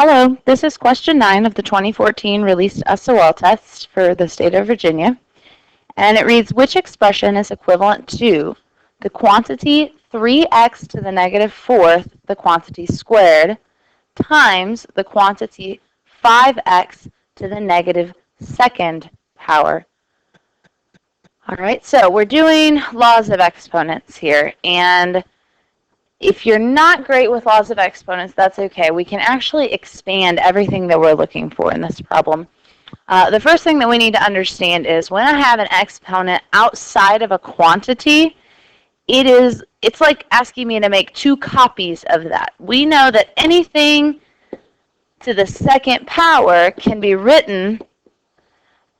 Hello, this is question 9 of the 2014 released SOL test for the state of Virginia. And it reads, which expression is equivalent to the quantity 3x to the negative fourth, the quantity squared, times the quantity 5x to the negative second power? All right, so we're doing laws of exponents here. And if you're not great with laws of exponents, that's okay. We can actually expand everything that we're looking for in this problem. The first thing that we need to understand is when I have an exponent outside of a quantity, it's like asking me to make two copies of that. We know that anything to the second power can be written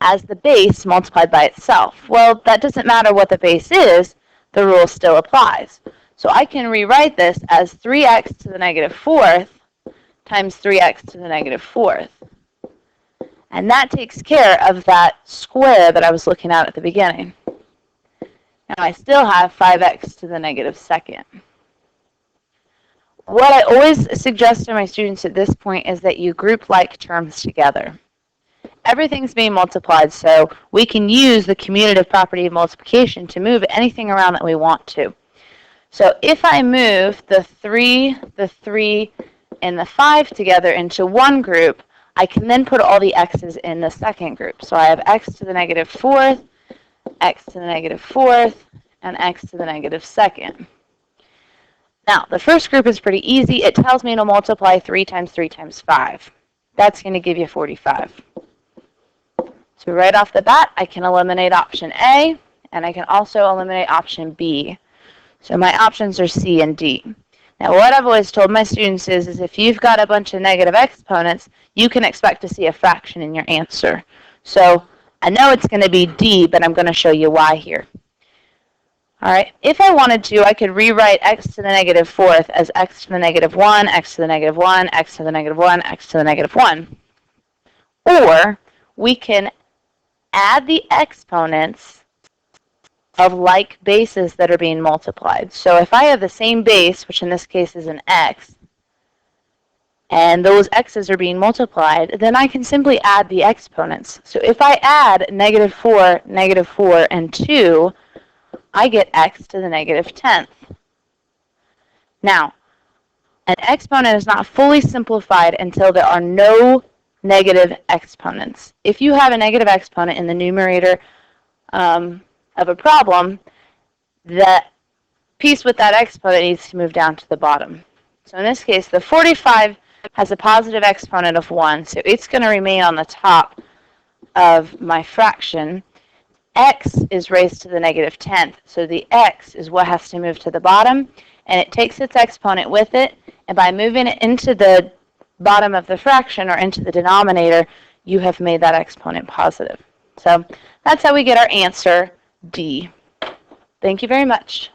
as the base multiplied by itself. Well, that doesn't matter what the base is, the rule still applies. So I can rewrite this as 3x to the negative fourth times 3x to the negative fourth. And that takes care of that square that I was looking at the beginning. Now I still have 5x to the negative second. What I always suggest to my students at this point is that you group like terms together. Everything's being multiplied, so we can use the commutative property of multiplication to move anything around that we want to. So if I move the 3, and the 5 together into one group, I can then put all the x's in the second group. So I have x to the negative fourth, x to the negative fourth, and x to the negative second. Now, the first group is pretty easy. It tells me to multiply 3 times 3 times 5. That's going to give you 45. So right off the bat, I can eliminate option A, and I can also eliminate option B. So my options are C and D. Now, what I've always told my students is if you've got a bunch of negative exponents, you can expect to see a fraction in your answer. So I know it's going to be D, but I'm going to show you why here. All right, if I wanted to, I could rewrite x to the negative fourth as x to the negative 1, x to the negative 1, x to the negative 1, x to the negative 1. Or we can add the exponents of like bases that are being multiplied. So if I have the same base, which in this case is an x, and those x's are being multiplied, then I can simply add the exponents. So if I add negative 4, and 2, I get x to the negative 10th. Now, an exponent is not fully simplified until there are no negative exponents. If you have a negative exponent in the numerator of a problem, the piece with that exponent needs to move down to the bottom. So in this case, the 45 has a positive exponent of 1, so it's going to remain on the top of my fraction. X is raised to the negative 10th, so the x is what has to move to the bottom, and it takes its exponent with it, and by moving it into the bottom of the fraction or into the denominator, you have made that exponent positive. So that's how we get our answer D. Thank you very much.